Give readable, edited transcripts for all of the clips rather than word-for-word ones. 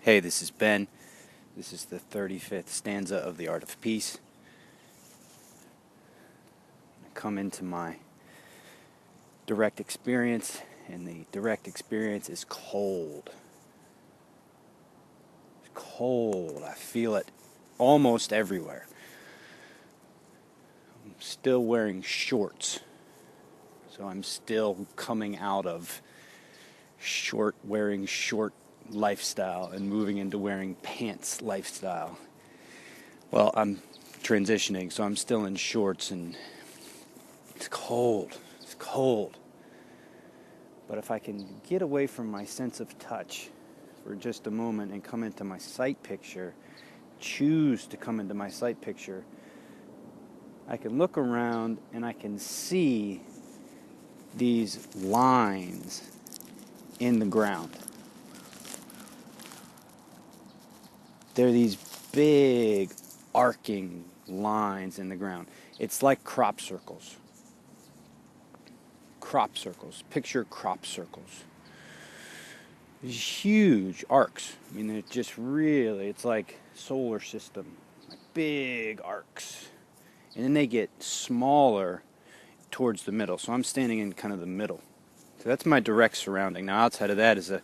Hey, this is Ben. This is the 35th stanza of The Art of Peace. I come into my direct experience, and the direct experience is cold. It's cold. I feel it almost everywhere. I'm still wearing shorts, so I'm still coming out of wearing short lifestyle and moving into wearing pants lifestyle. Well, I'm transitioning, so I'm still in shorts, and it's cold. It's cold. But if I can get away from my sense of touch for just a moment and come into my sight picture, choose to come into my sight picture, I can look around and I can see these lines in the ground. They're these big arcing lines in the ground. It's like crop circles. Crop circles. Picture crop circles. These huge arcs. I mean, they're just really, it's like solar system. Like big arcs. And then they get smaller towards the middle. So I'm standing in kind of the middle. So that's my direct surrounding. Now outside of that is a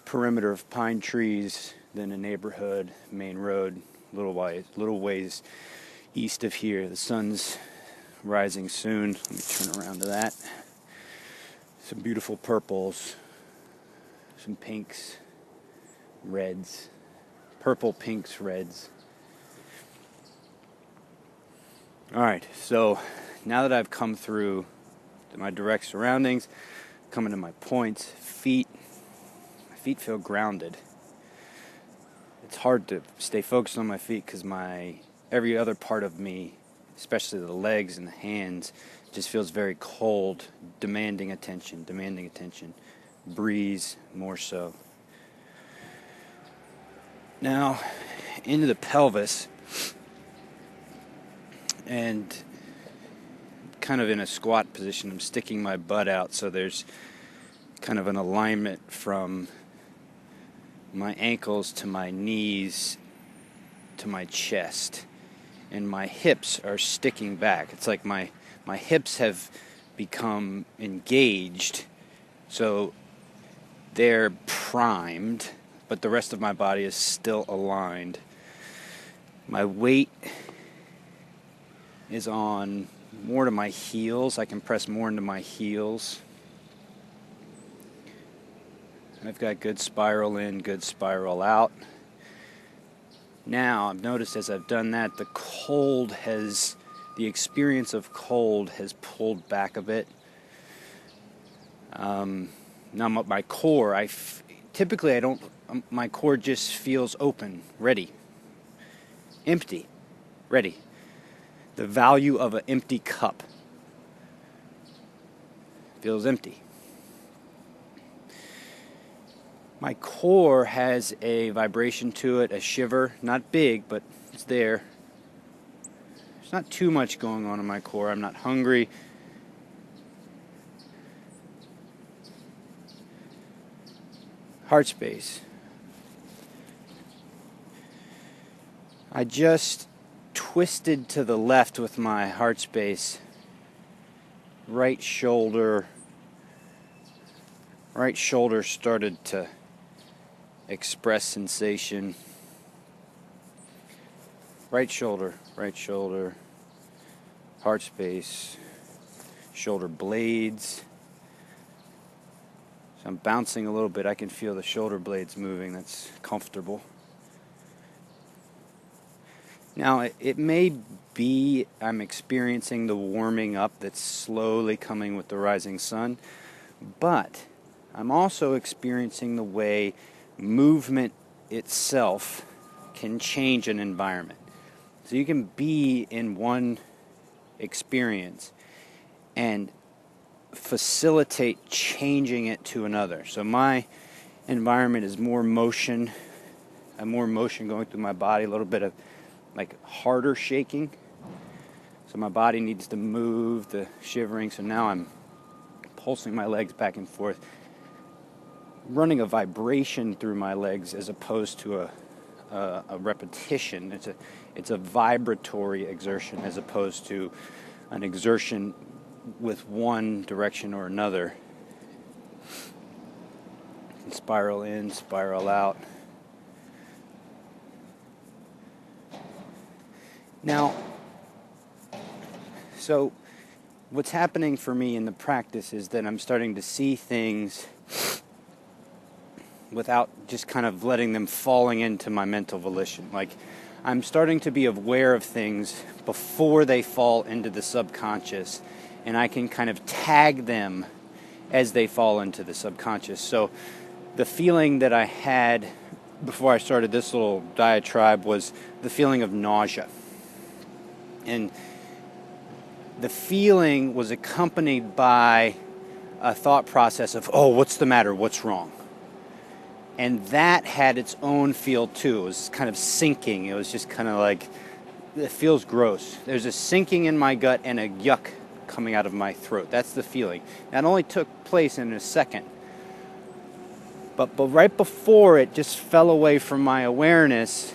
perimeter of pine trees, then a neighborhood, main road, little ways east of here. The sun's rising soon. Let me turn around to that. Some beautiful purples, some pinks, reds, purple, pinks, reds. All right, so now that I've come through my direct surroundings, coming to my points, my feet feel grounded. It's hard to stay focused on my feet because every other part of me, especially the legs and the hands, just feels very cold, demanding attention. Breeze more so. Now, into the pelvis, and kind of in a squat position, I'm sticking my butt out, so there's kind of an alignment from my ankles to my knees to my chest, and my hips are sticking back. It's like my hips have become engaged, so they're primed, but the rest of my body is still aligned. My weight is on more to my heels. I can press more into my heels. I've got good spiral in, good spiral out. Now, I've noticed as I've done that, the experience of cold has pulled back a bit. Now my core, my core just feels open, ready, empty, ready. The value of an empty cup feels empty. My core has a vibration to it, a shiver, not big, but it's there. There's not too much going on in my core. I'm not hungry. Heart space. I just twisted to the left with my heart space. Right shoulder started to express sensation. Right shoulder, heart space, shoulder blades. So I'm bouncing a little bit. I can feel the shoulder blades moving. That's comfortable. Now, it may be I'm experiencing the warming up that's slowly coming with the rising sun, but I'm also experiencing the way movement itself can change an environment. So you can be in one experience and facilitate changing it to another. So my environment is more motion. I have more motion going through my body, a little bit of like harder shaking. So my body needs to move, the shivering. So now I'm pulsing my legs back and forth. running a vibration through my legs as opposed to a repetition. It's a vibratory exertion as opposed to an exertion with one direction or another. Spiral in, spiral out. Now, so what's happening for me in the practice is that I'm starting to see things without just kind of letting them falling into my mental volition. Like, I'm starting to be aware of things before they fall into the subconscious, and I can kind of tag them as they fall into the subconscious. So the feeling that I had before I started this little diatribe was the feeling of nausea. And the feeling was accompanied by a thought process of, oh, what's the matter? What's wrong? And that had its own feel too. It was kind of sinking. It was just kind of like, it feels gross. There's a sinking in my gut and a yuck coming out of my throat. That's the feeling. That only took place in a second. But right before it just fell away from my awareness,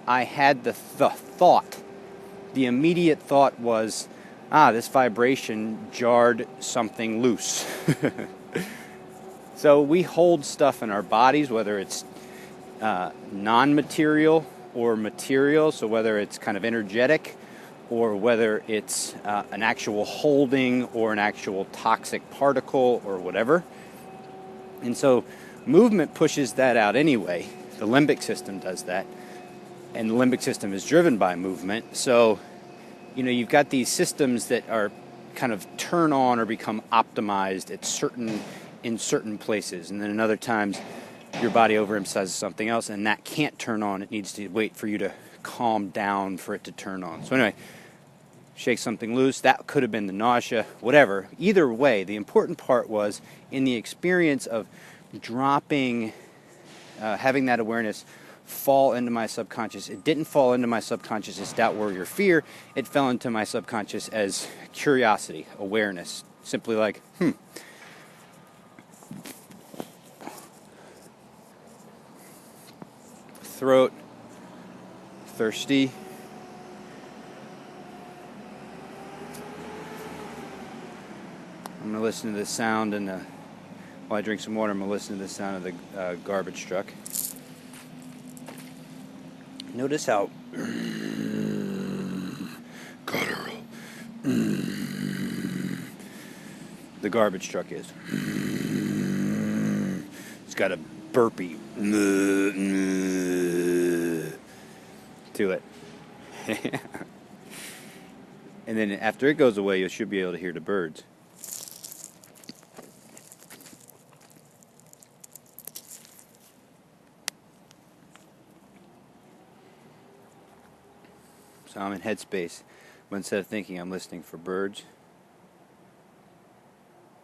I had the thought. The immediate thought was, this vibration jarred something loose. So we hold stuff in our bodies, whether it's non-material or material, so whether it's kind of energetic or whether it's an actual holding or an actual toxic particle or whatever. And so movement pushes that out anyway. The limbic system does that. And the limbic system is driven by movement. So, you've got these systems that are kind of turn on or become optimized in certain places. And then in other times, your body overemphasizes something else, and that can't turn on. It needs to wait for you to calm down for it to turn on. So anyway, shake something loose. That could have been the nausea, whatever. Either way, the important part was in the experience of dropping, having that awareness fall into my subconscious. It didn't fall into my subconscious as doubt, worry, or fear. It fell into my subconscious as curiosity, awareness. Simply like, throat, thirsty. I'm going to listen to the sound while I drink some water. I'm going to listen to the sound of the garbage truck. Notice how guttural the garbage truck is. It's got a burpy to it. And then after it goes away, you should be able to hear the birds. So I'm in headspace, but instead of thinking, I'm listening for birds.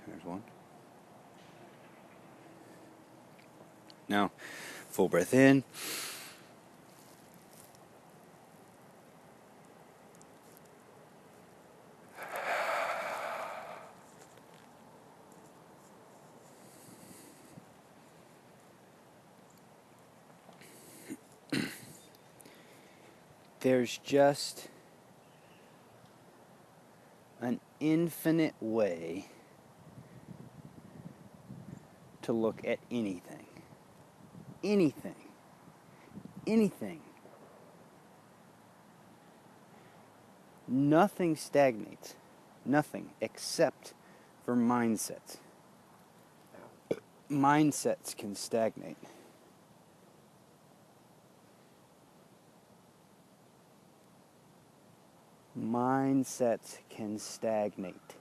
There's one. Now, full breath in. There's just an infinite way to look at anything. Anything. Nothing stagnates. Nothing except for mindsets. Mindsets can stagnate. Mindsets can stagnate.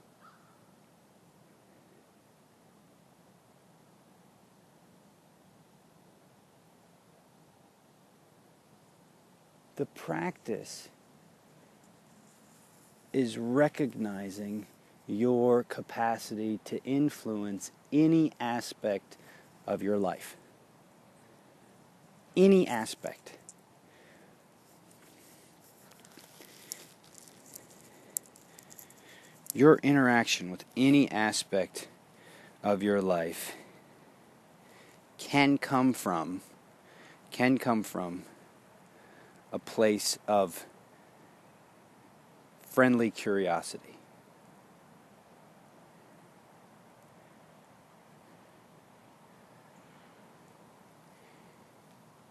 The practice is recognizing your capacity to influence any aspect of your life. Any aspect. Your interaction with any aspect of your life can come from a place of friendly curiosity.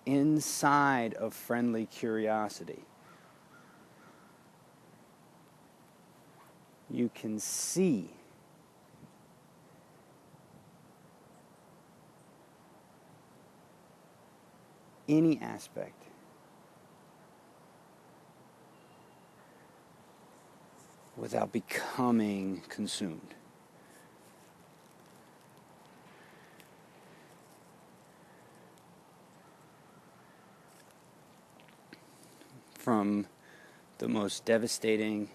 Inside of friendly curiosity, you can see any aspect without becoming consumed. From the most devastating,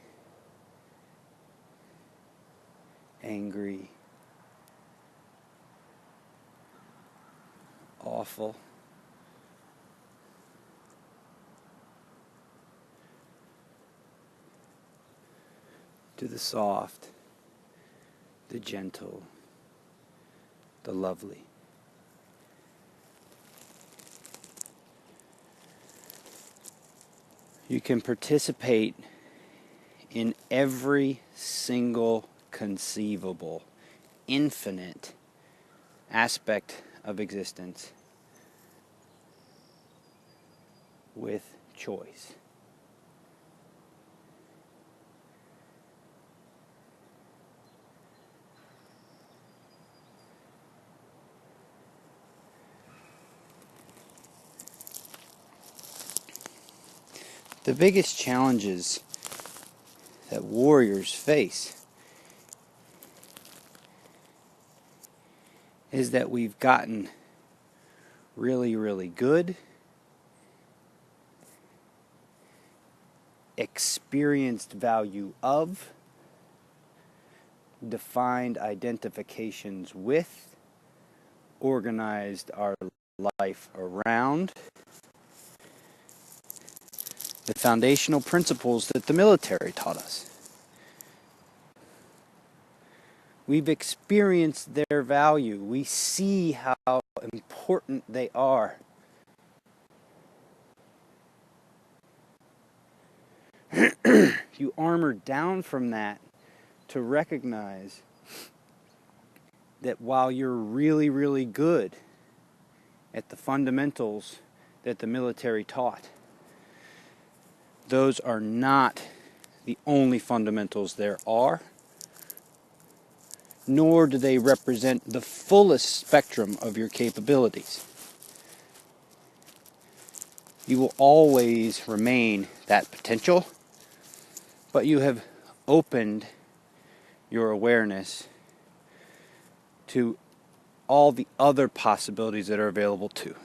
angry, awful, to the soft, the gentle, the lovely. You can participate in every single conceivable, infinite aspect of existence with choice. The biggest challenges that warriors face is that we've gotten really, really good, experienced value of, defined identifications with, organized our life around the foundational principles that the military taught us. We've experienced their value. We see how important they are. You armor down from that to recognize that while you're really, really good at the fundamentals that the military taught, those are not the only fundamentals there are, nor do they represent the fullest spectrum of your capabilities. You will always remain that potential, but you have opened your awareness to all the other possibilities that are available too.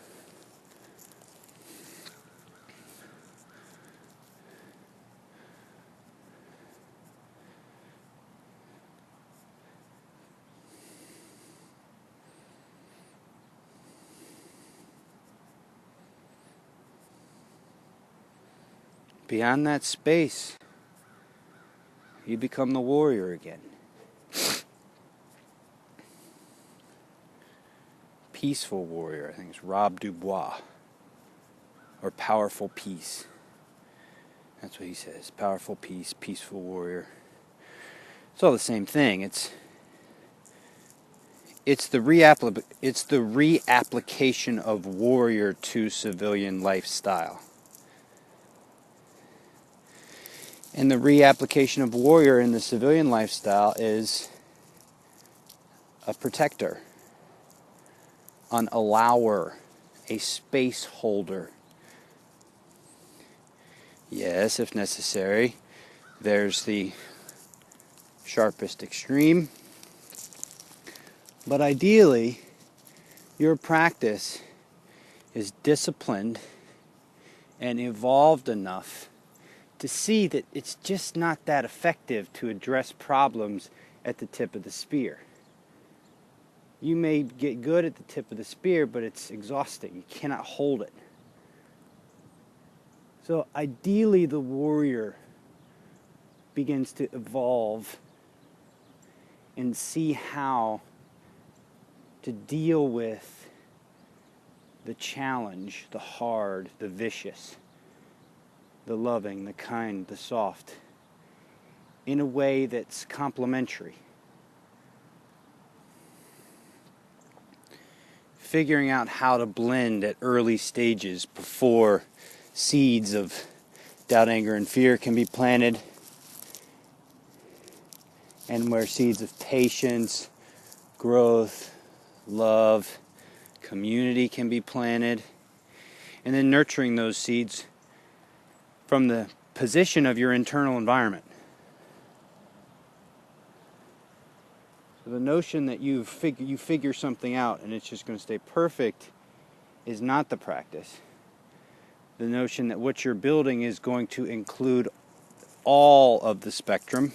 Beyond that space, you become the warrior again. Peaceful warrior, I think it's Rob Dubois. Or powerful peace. That's what he says. Powerful peace, peaceful warrior. It's all the same thing. It's the reapplication of warrior to civilian lifestyle. And the reapplication of warrior in the civilian lifestyle is a protector, an allower, a space holder. Yes, if necessary, there's the sharpest extreme. But ideally, your practice is disciplined and evolved enough to see that it's just not that effective to address problems at the tip of the spear. You may get good at the tip of the spear, but it's exhausting. You cannot hold it. So ideally, the warrior begins to evolve and see how to deal with the challenge, the hard, the vicious, the loving, the kind, the soft, in a way that's complementary. Figuring out how to blend at early stages before seeds of doubt, anger, and fear can be planted, and where seeds of patience, growth, love, community can be planted, and then nurturing those seeds from the position of your internal environment. So the notion that you figure something out and it's just going to stay perfect is not the practice. The notion that what you're building is going to include all of the spectrum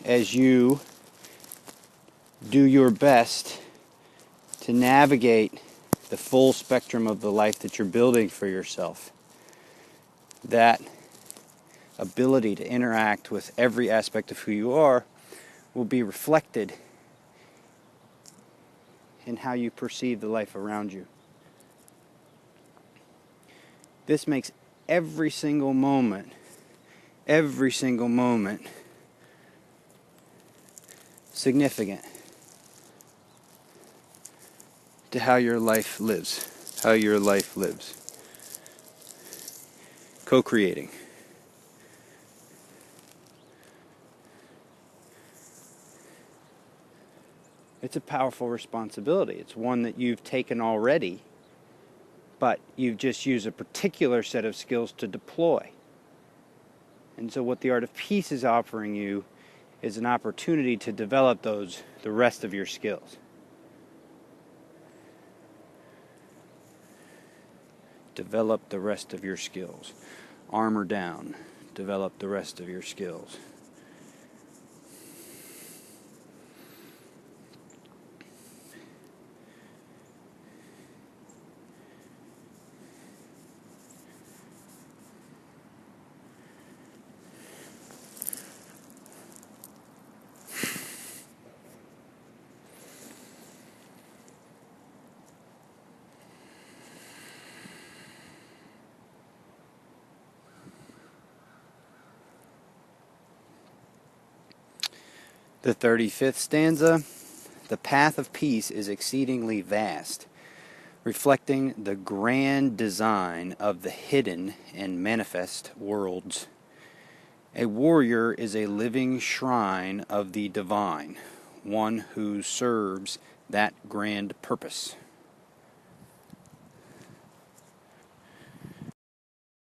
as you do your best to navigate the full spectrum of the life that you're building for yourself. That ability to interact with every aspect of who you are will be reflected in how you perceive the life around you. This makes every single moment significant to how your life lives. Co-creating. It's a powerful responsibility. It's one that you've taken already, but you've just used a particular set of skills to deploy. And so what the Art of Peace is offering you is an opportunity to develop the rest of your skills. Develop the rest of your skills. Armor down. Develop the rest of your skills. The 35th stanza, the path of peace is exceedingly vast, reflecting the grand design of the hidden and manifest worlds. A warrior is a living shrine of the divine, one who serves that grand purpose.